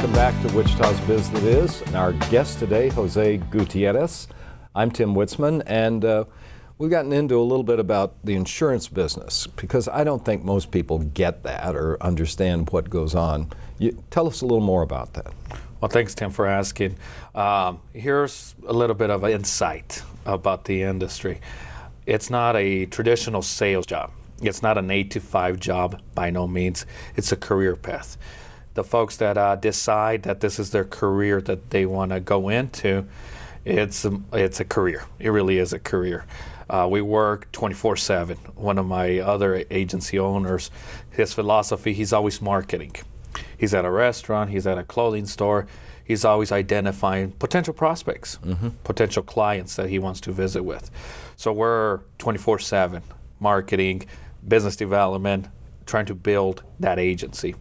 Welcome back to Wichita's Biz That Is, and our guest today, Jose Guiterrez. I'm Tim Witzman, and we've gotten into a little bit about the insurance business because I don't think most people get that or understand what goes on. Tell us a little more about that. Well, thanks, Tim, for asking. Here's a little bit of insight about the industry. It's not a traditional sales job. It's not an 8-to-5 job by no means. It's a career path. The folks that decide that this is their career that they want to go into, it's a career. It really is a career. We work 24/7. One of my other agency owners, his philosophy, he's always marketing. He's at a restaurant, he's at a clothing store, he's always identifying potential prospects, potential clients that he wants to visit with. So we're 24/7 marketing, business development, trying to build that agency.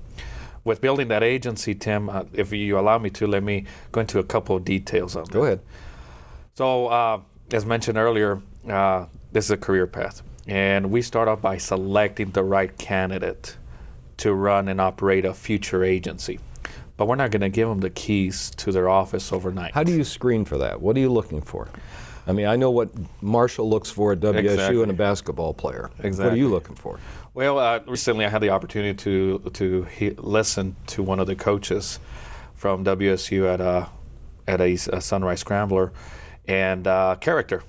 With building that agency, Tim, if you allow me to, let me go into a couple of details on that. Go ahead. So, as mentioned earlier, this is a career path. And we start off by selecting the right candidate to run and operate a future agency. But we're not going to give them the keys to their office overnight. How do you screen for that? What are you looking for? I mean, I know what Marshall looks for at WSU Exactly. and a basketball player. Exactly. What are you looking for? Well, recently I had the opportunity to listen to one of the coaches from WSU at a Sunrise Scrambler, and character,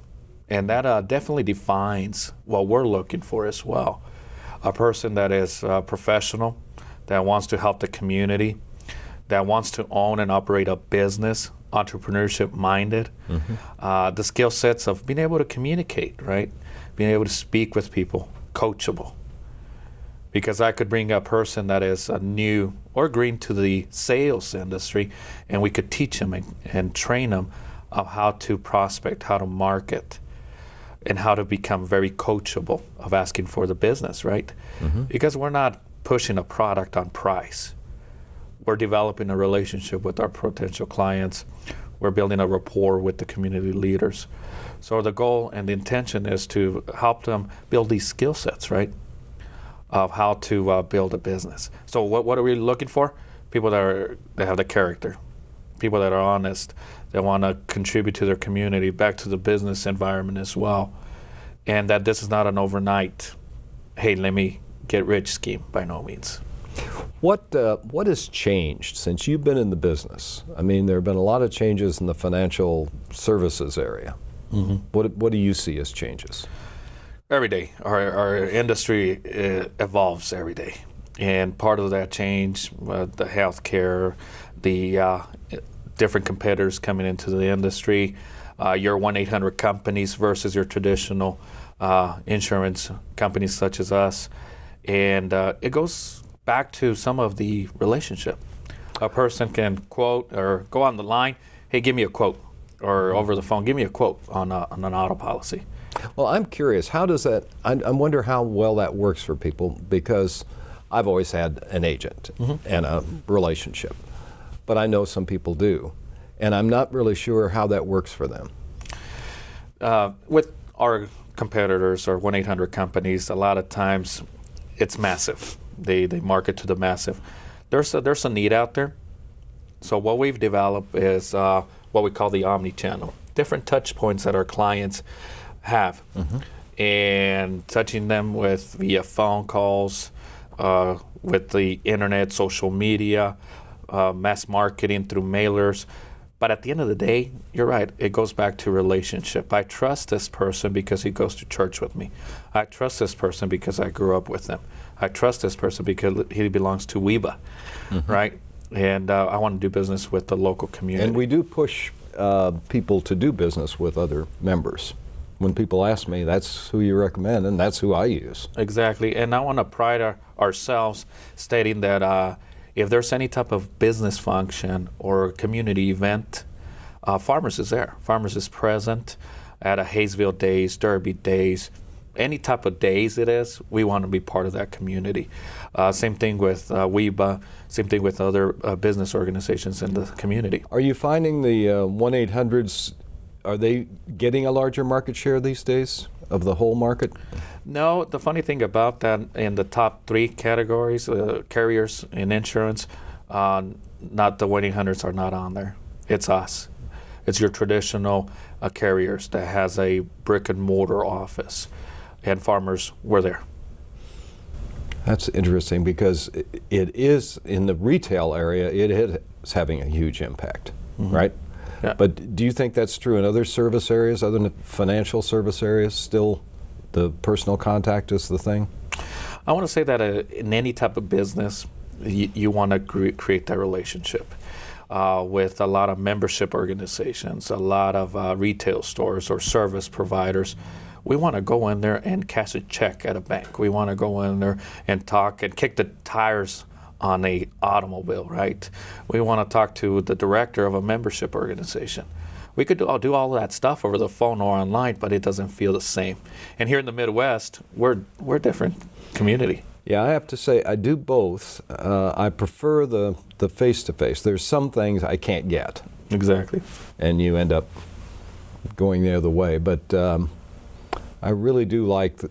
and that definitely defines what we're looking for as well. A person that is professional, that wants to help the community, that wants to own and operate a business, entrepreneurship minded, the skill sets of being able to communicate, right? Being able to speak with people, coachable. Because I could bring a person that is new or green to the sales industry, and we could teach them and train them of how to prospect, how to market, and how to become very coachable of asking for the business, right? Because we're not pushing a product on price. We're developing a relationship with our potential clients. We're building a rapport with the community leaders. So the goal and the intention is to help them build these skill sets, right? Of how to build a business. So what are we looking for? People that have the character, people that are honest, that want to contribute to their community, back to the business environment as well, and that this is not an overnight, hey, let me get rich scheme, by no means. What has changed since you've been in the business? I mean, there have been a lot of changes in the financial services area. What do you see as changes? Every day, our industry evolves every day, and part of that change, the healthcare, the different competitors coming into the industry, your 1-800 companies versus your traditional insurance companies such as us, and it goes back to some of the relationship. A person can quote or go on the line, hey, give me a quote, or over the phone, give me a quote on an auto policy. Well, I'm curious, how does that, I wonder how well that works for people, because I've always had an agent and a relationship, but I know some people do, and I'm not really sure how that works for them. With our competitors or 1-800 companies, a lot of times it's massive. They market to the massive. There's a need out there. So what we've developed is what we call the omni-channel, different touch points that our clients have, and touching them with via phone calls, with the internet, social media, mass marketing through mailers. But at the end of the day, you're right, it goes back to relationship. I trust this person because he goes to church with me. I trust this person because I grew up with them. I trust this person because he belongs to WEBA, right? And I want to do business with the local community. And we do push people to do business with other members. When people ask me, that's who you recommend, and that's who I use. Exactly, and I want to pride ourselves stating that if there's any type of business function or community event, Farmers is there. Farmers is present at a Hayesville Days, Derby Days, any type of days it is, we want to be part of that community. Same thing with WEBA, same thing with other business organizations in the community. Are you finding the 1-800s, are they getting a larger market share these days of the whole market? No, the funny thing about that, in the top three categories, carriers in insurance, not the 1-800s are not on there. It's us. It's your traditional carriers that has a brick and mortar office, and Farmers, we're there. That's interesting because it is in the retail area. It is having a huge impact, right? Yeah. But do you think that's true in other service areas, other than financial service areas? Still, the personal contact is the thing. I want to say that in any type of business, you want to create that relationship. With a lot of membership organizations, a lot of retail stores or service providers, we want to go in there and cash a check at a bank. We want to go in there and talk and kick the tires on a automobile, right? We want to talk to the director of a membership organization. We could do all of that stuff over the phone or online, but it doesn't feel the same. And here in the Midwest, we're a different community. Yeah, I have to say I do both. I prefer the face-to-face. There's some things I can't get. Exactly. And you end up going the other way. But I really do like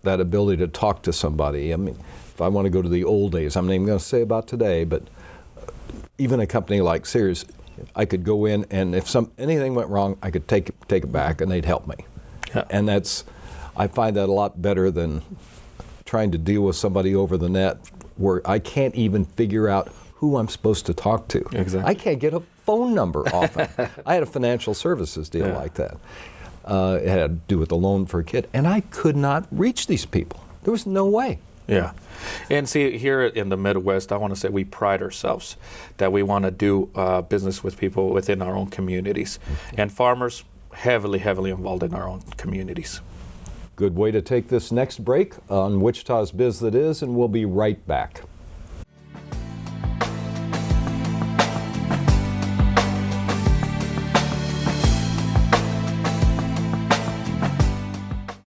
that ability to talk to somebody. I mean, if I want to go to the old days, I'm not even going to say about today, but even a company like Sears, I could go in and if anything went wrong, I could take it back and they'd help me. Yeah. And I find that a lot better than trying to deal with somebody over the net where I can't even figure out who I'm supposed to talk to. Exactly. I can't get a phone number often. I had a financial services deal like that. It had to do with a loan for a kid, and I could not reach these people. There was no way. Yeah. And see, here in the Midwest, I want to say we pride ourselves that we want to do business with people within our own communities. And Farmers, heavily, heavily involved in our own communities. Good way to take this next break on Wichita's Biz That Is, and we'll be right back.